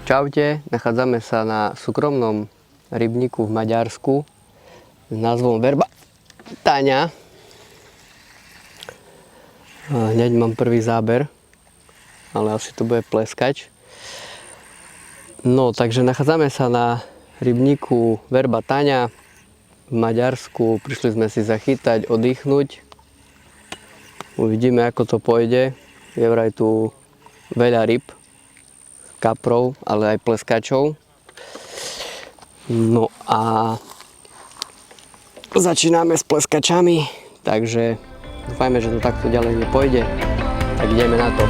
Čaute, nachádzame sa na súkromnom rybníku v Maďarsku s názvom Verba Táňa. Hneď mám prvý záber, ale asi to bude pleskač. No, takže nachádzame sa na rybníku Verba Táňa v Maďarsku. Prišli sme si zachytať, oddychnúť. Uvidíme, ako to pôjde. Je vraj tu veľa ryb, kaprov, ale aj pleskačov. No a začíname s pleskačami, takže dúfajme, že to takto ďalej nepôjde. Tak ideme na to.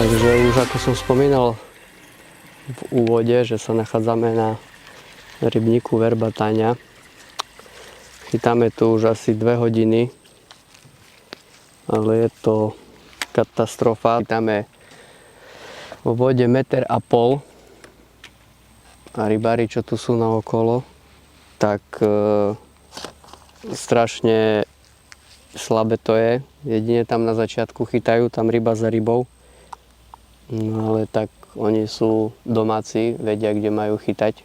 Takže už ako som spomínal v úvode, že sa nachádzame na rybníku Verba Táňa. Chytáme tu už asi 2 hodiny, ale je to katastrofa. Chytáme vo vode 1,5 metra a rybári, čo tu sú naokolo, tak strašne slabé to je. Jedine tam na začiatku chytajú, tam ryba za rybou. No ale tak oni sú domáci, vedia, kde majú chytať.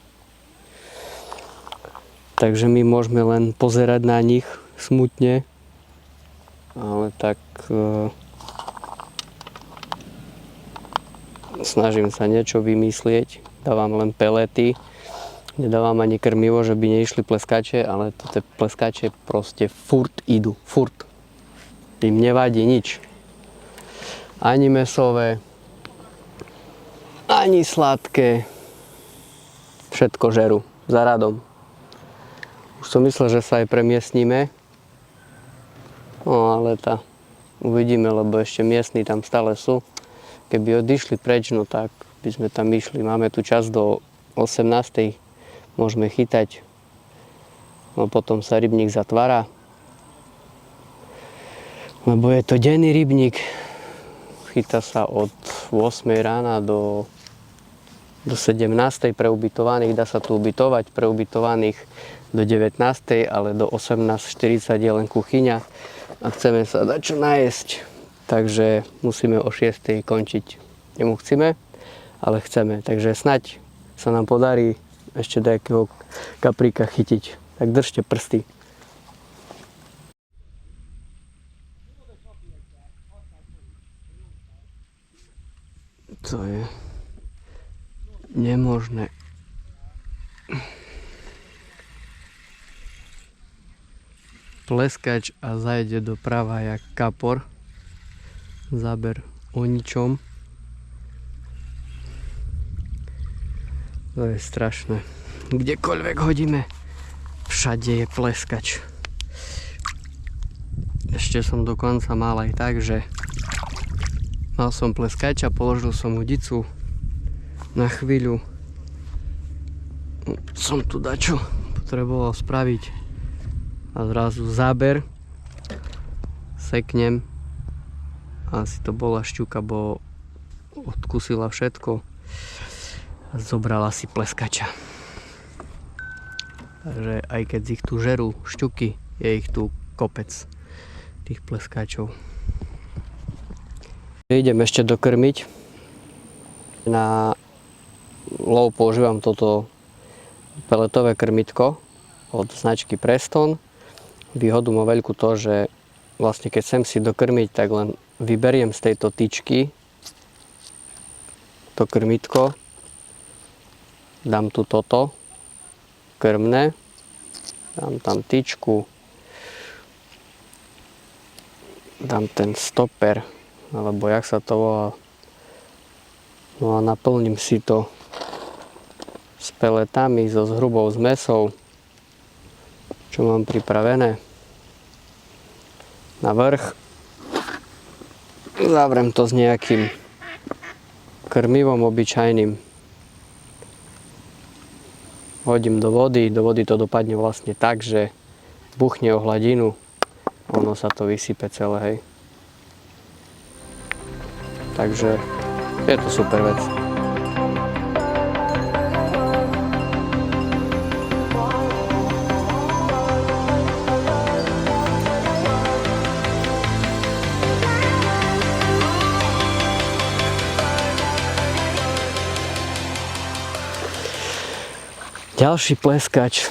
Takže my môžeme len pozerať na nich smutne. Ale tak snažím sa niečo vymyslieť. Dávam len pelety. Nedávam ani krmivo, že by neišli pleskače, ale tie pleskače proste furt idú. Furt. Im nevadí nič. Ani mäsové, ani sladké, všetko žerú za radom. Už som myslel, že sa aj premiestníme, no ale uvidíme, lebo ešte miestni tam stále sú. Keby odišli preč, no tak by sme tam išli. Máme tu čas do 18. Môžeme chytať, no potom sa rybník zatvára, lebo je to denný rybník. Chytá sa od 8 rána do 17. pre ubytovaných, dá sa tu ubytovať, pre ubytovaných do 19. ale do 18:40 je len kuchyňa a chceme sa dať čo najesť. Takže musíme o 6. končiť. Nemusíme, ale chceme. Takže snaď sa nám podarí ešte nejakého kapríka chytiť. Tak držte prsty. To je nemožné. Pleskač a zajde doprava jak kapor. Záber o ničom. To je strašné. Kdekoľvek hodíme, všade je pleskač. Ešte som dokonca mal aj tak, že mal som pleskača, položil som udicu. Na chvíľu som tu dačo potreboval spraviť a zrazu záber, seknem, asi to bola šťuka, bo odkusila všetko a zobrala si pleskača. Takže aj keď ich tu žerú šťuky, je ich tu kopec tých pleskačov. Idem ešte dokrmiť. Na lov používam toto peletové krmitko od značky Preston. Výhodu má veľkú to, že vlastne keď chcem si dokrmiť, tak len vyberiem z tejto tyčky to krmitko, dám tu toto krmné, dám tam tyčku, dám ten stoper, alebo jak sa to volá. No a naplním si to s peletami, so zhrubou zmesou, čo mám pripravené na vrch. Zavrem to s nejakým krmivom obyčajným. Hodím do vody to dopadne vlastne tak, že buchne o hladinu, ono sa to vysype celé, hej. Takže je to super vec. Ďalší pleskač.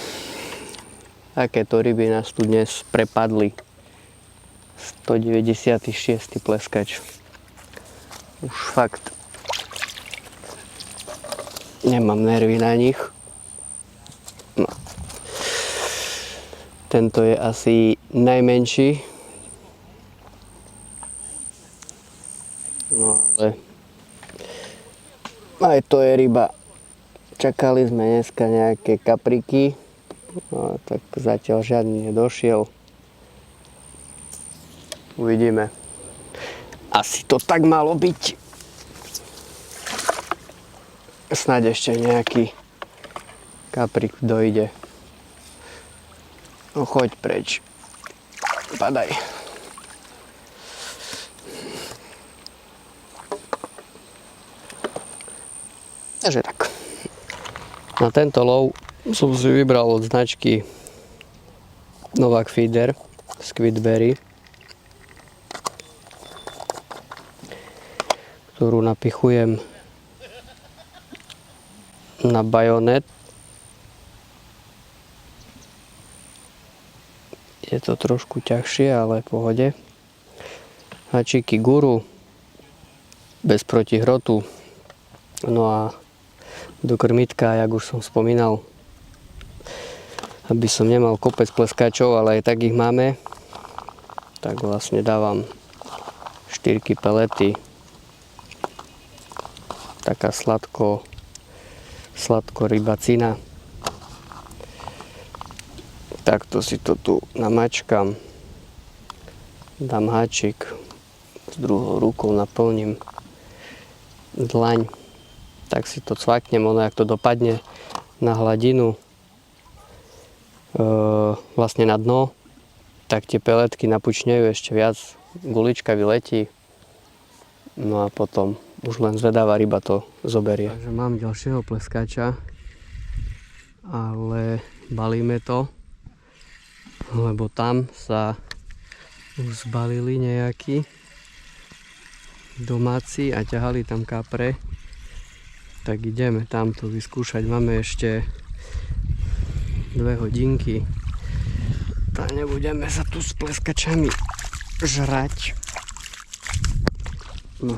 Takéto ryby nás tu dnes prepadli. 196. pleskač. Už fakt nemám nervy na nich. No. Tento je asi najmenší. No ale aj to je ryba. Čakali sme dneska nejaké kapriky, no, tak zatiaľ žiadny nedošiel. Uvidíme. Asi to tak malo byť. Snáď ešte nejaký kaprik dojde. No choď preč. Padaj. Takže tak. Na tento lov som si vybral od značky Novak Feeder Squidberry, ktorú napichujem na bajonet. Je to trošku ťažšie, ale v pohode. Hačíky Guru bez protihrotu. No a do krmitka, jak už som spomínal, aby som nemal kopec pleskačov, ale aj tak ich máme, tak vlastne dávam 4 pelety. Taká sladko rybacina. Takto si to tu namačkam, dám háčik, s druhou rukou naplním dlaň. Tak si to cvaknem, ono jak to dopadne na hladinu, vlastne na dno, tak tie peletky napučnejú ešte viac, gulička vyletí, no a potom už len zvedáva ryba to zoberie. Takže mám ďalšieho pleskača, ale balíme to, lebo tam sa už zbalili nejakí domáci a ťahali tam kapre. Tak ideme tamto vyskúšať. Máme ešte 2 hodinky. Tak nebudeme sa tu s pleskačami žrať. No,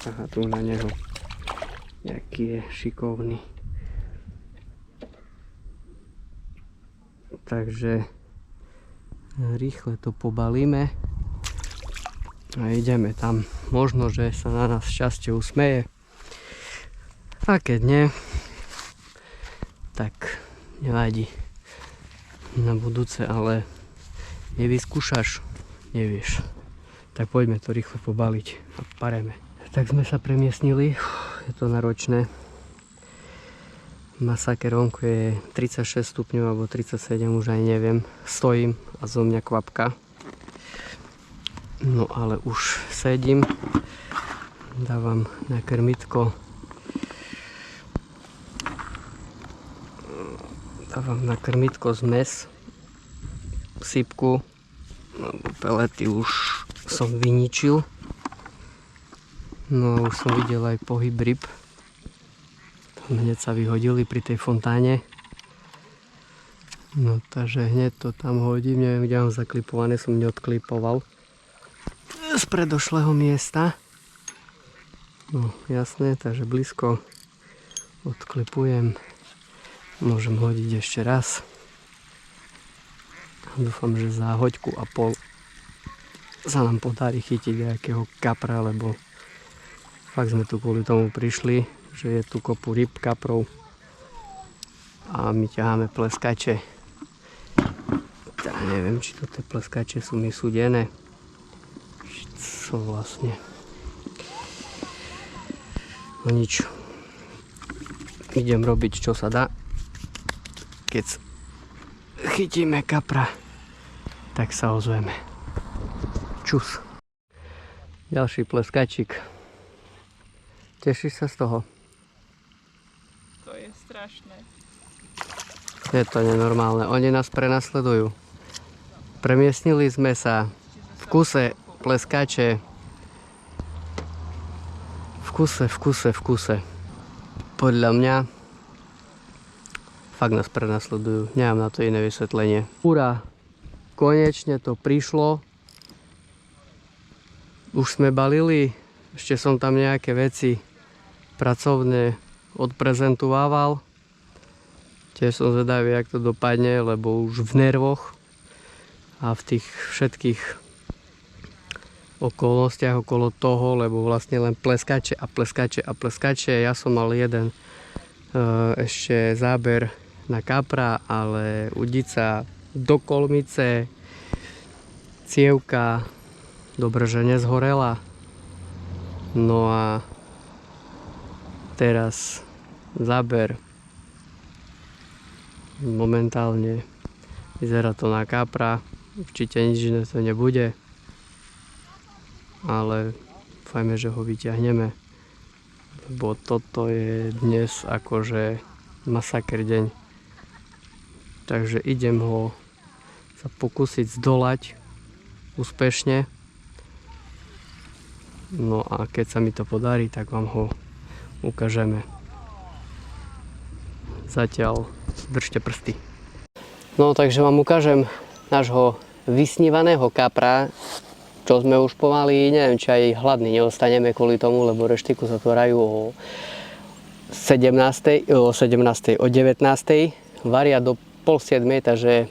aha, tu na neho. Jaký je šikovný. Takže rýchle to pobalíme a ideme tam. Možno, že sa na nás šťastie usmeje. A keď nie, tak nevadí na budúce, ale nevyskúšaš, nevieš. Tak poďme to rýchle pobaliť a pareme. Tak sme sa premiestnili, je to náročné. Masaker vonku je 36 stupňov alebo 37, už aj neviem. Stojím a zo mňa kvapka. No ale už sedím, dávam na krmitko. Dávam na krmitko zmes, sypku, lebo pelety už som vyničil. No už som videl aj pohyb ryb. Hneď sa vyhodili pri tej fontáne. No takže hneď to tam hodím, neviem kde mám zaklipované, som neodklipoval z predošlého miesta. No jasné, takže blízko odklipujem. Môžem hodiť ešte raz. Dúfam, že za hoďku a pol sa nám podarí chytiť nejakého kapra, lebo fakt sme tu kvôli tomu prišli, že je tu kopu ryb, kaprov a my ťaháme pleskače. Ja neviem, či to tie pleskače sú mi súdené. Co vlastne? No nič. Idem robiť, čo sa dá. Keď chytíme kapra, tak sa ozveme. Čus. Ďalší pleskačík. Tešíš sa z toho? To je strašné. Je to nenormálne. Oni nás prenasledujú. Premiestnili sme sa v kuse pleskače. V kuse. Podľa mňa fakt nás prenasledujú. Nemám na to iné vysvetlenie. Ura, konečne to prišlo. Už sme balili. Ešte som tam nejaké veci pracovne odprezentovával. Tiež som zvedavý, jak to dopadne, lebo už v nervoch a v tých všetkých okolnostiach okolo toho, lebo vlastne len pleskače. Ja som mal jeden ešte záber na kapra, ale udica do kolmice, cievka, dobre, že nezhorela. No a teraz záber. Momentálne vyzerá to na kapra, určite nič iné to nebude, ale dúfajme, že ho vyťahneme, lebo toto je dnes akože masaker deň. Takže idem ho sa pokúsiť zdolať úspešne. No a keď sa mi to podarí, tak vám ho ukážeme. Zatiaľ držte prsty. No takže vám ukážem nášho vysnívaného kapra, čo sme už pomaly, neviem, či aj hladný neostaneme kvôli tomu, lebo reštiku zatvárajú o 19. Varia do 6:30, takže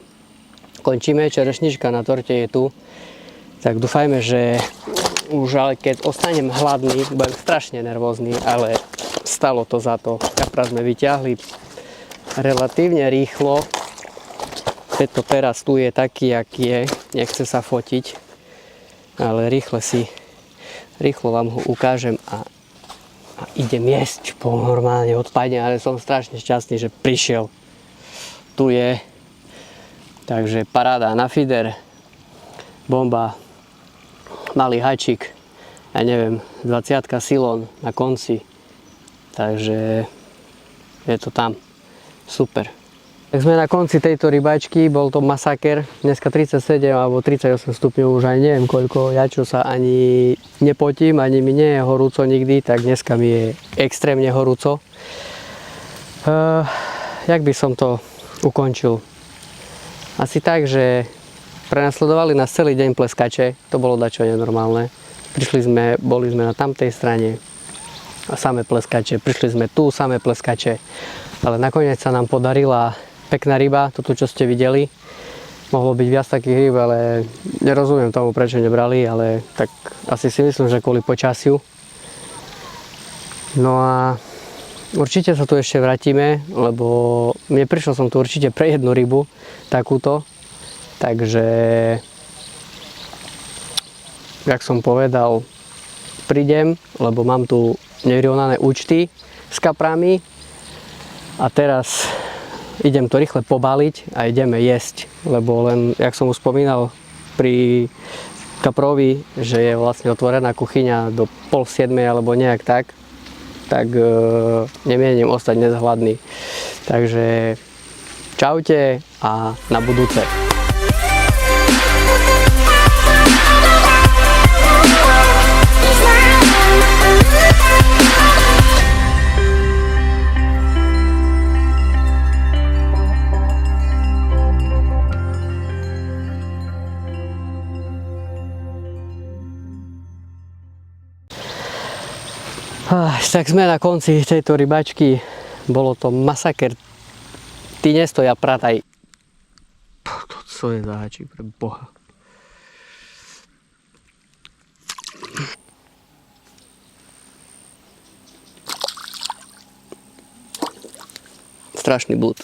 končíme. Čerešnička na torte je tu. Tak dúfajme, že už ale keď ostanem hladný, budem strašne nervózny, ale stalo to za to. Kapra sme vyťahli relatívne rýchlo. Preto teraz tu je taký, aký je. Nechce sa fotiť, ale rýchlo vám ho ukážem a idem jesť. Normálne odpadne, ale som strašne šťastný, že prišiel. Tu je. Takže paráda na feeder. Bomba. Malý hačik. Ja neviem, 20 silón na konci. Takže je to tam. Super. Tak sme na konci tejto rybačky, bol to masaker. Dneska 37 alebo 38 stupňov, už aj neviem koľko. Ja čo sa ani nepotím, ani mi nie je horúco nikdy, tak dneska mi je extrémne horúco. Jak by som to ukončil? Asi tak, že prenasledovali nás celý deň pleskače, to bolo dačo nenormálne. Boli sme na tamtej strane a samé pleskače, prišli sme tu, samé pleskače. Ale nakoniec sa nám podarila pekná ryba, toto čo ste videli. Mohlo byť viac takých rýb, ale nerozumiem tomu, prečo nebrali, ale tak asi si myslím, že kvôli počasiu. No a určite sa tu ešte vrátime, lebo prišiel som tu určite pre jednu rybu, takúto. Takže, jak som povedal, prídem, lebo mám tu nevyrovnané účty s kaprami. A teraz idem to rýchle pobaliť a ideme jesť, lebo len, jak som už spomínal pri kaprovi, že je vlastne otvorená kuchyňa do 6:30 alebo nejak tak nemienim ostať dnes hladný. Takže čaute a na budúce. Tak sme na konci tejto rybačky. Bolo to masaker. Ty nestoja prataj. Co je za hačík, pre Boha. Strašný blúd.